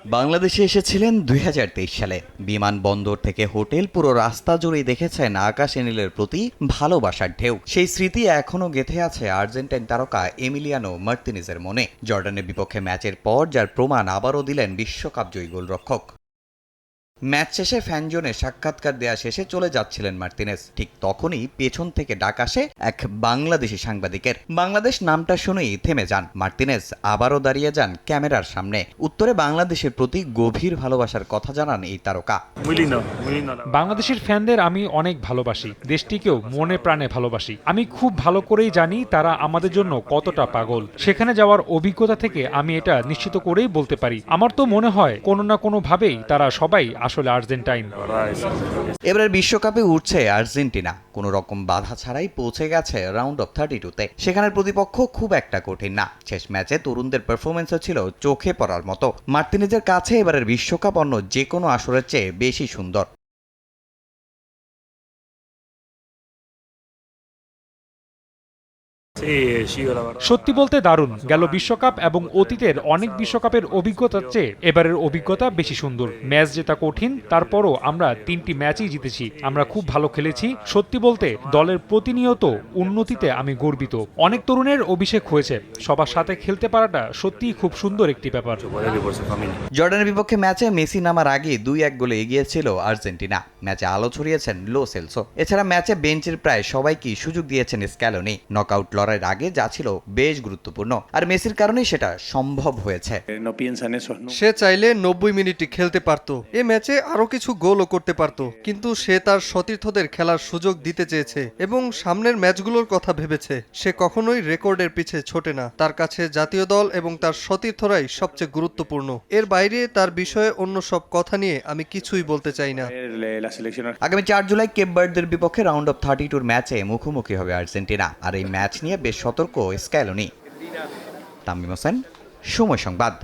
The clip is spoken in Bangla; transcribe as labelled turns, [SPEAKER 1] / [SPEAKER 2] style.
[SPEAKER 1] বাংলাদেশে এসেছিলেন ২০২৩ সালে। বিমানবন্দর থেকে হোটেল পুরো রাস্তা জুড়েই দেখেছেন আকাশ নীলের প্রতি ভালোবাসার ঢেউ। সেই স্মৃতি এখনও গেঁথে আছে আর্জেন্টাইন তারকা এমিলিয়ানো মার্তিনেজের মনে। জর্ডানের বিপক্ষে ম্যাচের পর যার প্রমাণ আবারও দিলেন বিশ্বকাপ জয়ী গোলরক্ষক। ম্যাচ শেষে ফ্যানজোনে সাক্ষাৎকার দেয়া শেষে চলে যাচ্ছিলেন মার্তিনেজ। ঠিক তখনই পেছন থেকে ডাক আসে এক বাংলাদেশি সাংবাদিকের। বাংলাদেশ নামটা শুনেই থেমে যান মার্তিনেজ, আবারও দাঁড়িয়ে যান ক্যামেরার সামনে। উত্তরে বাংলাদেশের প্রতি গভীর ভালোবাসার কথা জানান এই তারকা।
[SPEAKER 2] বাংলাদেশের ফ্যানদের আমি অনেক ভালোবাসি, দেশটিকেও মনে প্রাণে ভালোবাসি। আমি খুব ভালো করেই জানি তারা আমাদের জন্য কতটা পাগল। সেখানে যাওয়ার অভিজ্ঞতা থেকে আমি এটা নিশ্চিত করেই বলতে পারি, আমার তো মনে হয় কোনো না কোনো ভাবেই তারা সবাই আসলে আর্জেন্টাইন।
[SPEAKER 1] এবারের বিশ্বকাপে উঠছে আর্জেন্টিনা। কোনো রকম বাধা ছাড়াই পৌঁছে গেছে রাউন্ড অফ 32-তে। সেখানের প্রতিপক্ষ খুব একটা কঠিন না। শেষ ম্যাচে তরুণদের পারফরমেন্সও ছিল চোখে পড়ার মতো। মার্তিনেজের কাছে এবারের বিশ্বকাপ অন্য যে কোনো আসরের চেয়ে বেশি সুন্দর।
[SPEAKER 2] সত্যি বলতে দারুণ। গেল বিশ্বকাপ এবং অতীতের অনেক বিশ্বকাপের অভিজ্ঞতার চেয়ে এবারের অভিজ্ঞতা বেশি সুন্দর। ম্যাচ জেতা কঠিন, তারপরও আমরা 3টি ম্যাচই জিতেছি। আমরা খুব ভালো খেলেছি। সত্যি বলতে দলের প্রতিনিয়ত উন্নতিতে আমি গর্বিত। অনেক তরুণের অভিষেক হয়েছে। সবার সাথে খেলতে পারাটা সত্যিই খুব সুন্দর একটি ব্যাপার।
[SPEAKER 1] জর্ডানের বিপক্ষে ম্যাচে মেসি নামার আগে 2-1 গোলে এগিয়ে ছিল আর্জেন্টিনা। ম্যাচে আলো ছড়িয়েছেন লো সেলসো। এছাড়া ম্যাচে বেঞ্চের প্রায় সবাইকেই সুযোগ দিয়েছেন স্ক্যালোনি। নকআউট লড়াইয়ের আগে যা ছিল বেশ গুরুত্বপূর্ণ, আর মেসির কারণেই সেটা সম্ভব হয়েছে।
[SPEAKER 3] সে চাইলে 90 মিনিটই খেলতে পারত, এ ম্যাচে আরো কিছু গোলও করতে পারত, কিন্তু সে তার সতীর্থদের খেলার সুযোগ দিতে চেয়েছে এবং সামনের ম্যাচগুলোর কথা ভেবেছে। সে কখনোই রেকর্ডের পিছে ছোটে না। তার কাছে জাতীয় দল এবং তার সতীর্থরাই সবচেয়ে গুরুত্বপূর্ণ। এর বাইরে তার বিষয়ে অন্য সব কথা নিয়ে আমি কিছুই বলতে চাই না।
[SPEAKER 1] আগামী 4 জুলাই কেপ ভার্দের বিপক্ষে রাউন্ড অফ 32 ম্যাচে মুখোমুখি হবে আর্জেন্টিনা। আর এই ম্যাচ নিয়ে বেশ সতর্ক স্ক্যালোনি। তামিম হোসেন, সময় সংবাদ।